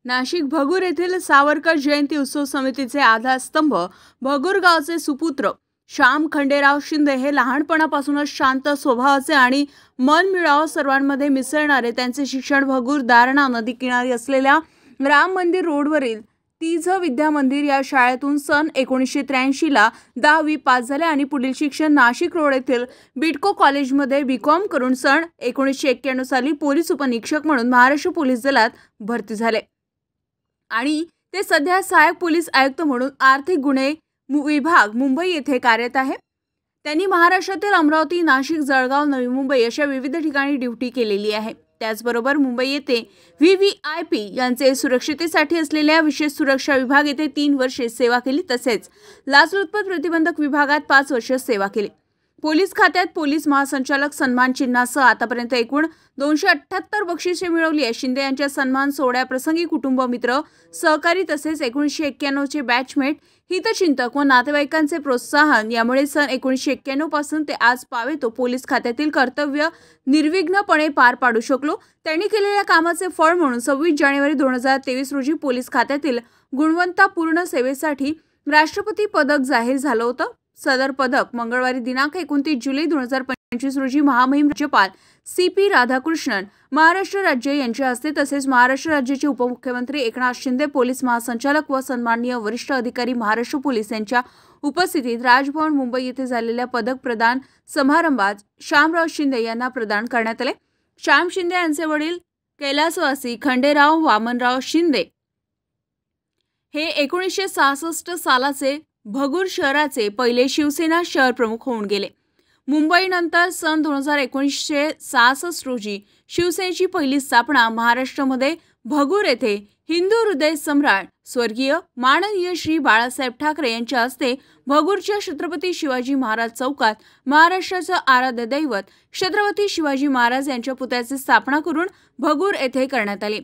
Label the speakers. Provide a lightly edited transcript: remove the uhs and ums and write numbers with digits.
Speaker 1: नाशिक भगूर येथील सावरकर जयंती उत्सव समितीचे आधारस्तंभ भगूर गावचे सुपुत्र श्याम खंडेराव शिंदे हे लहानपणापासूनच शांत स्वभावाचे आणि मनमिळावू सर्वांमध्ये मिसळणारे. त्यांचे शिक्षण भगूर दारणा नदी किनारी असलेल्या राम मंदिर रोडवरील तीज विद्या मंदिर या शाळेतून सन 1983 ला 10वी पास झाले आणि पुढील शिक्षण नाशिक रोड येथील बिडको कॉलेजमध्ये बीकॉम करून सन 1991 साली पोलीस उपनिरीक्षक म्हणून महाराष्ट्र पोलीस दलात भरती झाले आणि ते सध्या सहाय्यक पोलीस आयुक्त म्हणून आर्थिक गुन्हे विभाग मुंबई येथे कार्यरत आहे. त्यांनी महाराष्ट्रातील अमरावती, नाशिक, जळगाव, नवी मुंबई अशा विविध ठिकाणी ड्युटी केलेली आहे. त्याचबरोबर मुंबई येथे व्हीव्हीआयपी यांचे सुरक्षितेसाठी असलेल्या विशेष सुरक्षा विभाग येथे 3 वर्षे सेवा केली. तसेच लाचलुचपत प्रतिबंधक विभागात 5 वर्षे सेवा केली. पोलीस खात्यात पोलीस महासंचालक सन्मान चिन्हासह आतापर्यंत एकूण 278 बक्षिसे मिळवली आहे. शिंदे यांच्या सन्मान सोहळ्याप्रसंगी कुटुंब, मित्र, सहकारी तसेच 1991 चे बॅचमेट, हितचिंतक व नातेवाईकांचे प्रोत्साहन यामुळे सन 1991 पासून ते आज पावेतो पोलीस खात्यातील कर्तव्य निर्विघ्नपणे पार पाडू शकलो. त्यांनी केलेल्या कामाचे फळ म्हणून 26 जानेवारी 2023 रोजी पोलीस खात्यातील गुणवत्तापूर्ण सेवेसाठी राष्ट्रपती पदक जाहीर झालं होतं. सदर पदक मंगळवारी दिनांक 29 जुलै 2025 रोजी महामहिम राज्यपाल CP राधाकृष्णन महाराष्ट्र राज्य यांच्या हस्ते तसेच महाराष्ट्र राज्याचे उपमुख्यमंत्री एकनाथ शिंदे, पोलीस महासंचालक व सन्माननीय वरिष्ठ अधिकारी महाराष्ट्र पोलीस यांच्या उपस्थितीत राजभवन मुंबई येथे झालेल्या पदक प्रदान समारंभात श्यामराव शिंदे यांना प्रदान करण्यात आले. श्याम शिंदे यांचे वडील कैलासवासी खंडेराव वामनराव शिंदे हे 1966 सालाचे भगूर शहराचे पहिले शिवसेना शहर प्रमुख होऊन गेले. मुंबईनंतर सन 1966 रोजी शिवसेनेची पहिली स्थापना महाराष्ट्रामध्ये भगूर येथे हिंदू हृदय सम्राट स्वर्गीय माननीय श्री बाळासाहेब ठाकरे यांच्या हस्ते भगूरच्या छत्रपती शिवाजी महाराज चौकात महाराष्ट्राचं आराध्य दैवत छत्रपती शिवाजी महाराज यांच्या पुतळ्याची स्थापना करून भगूर येथे करण्यात आली.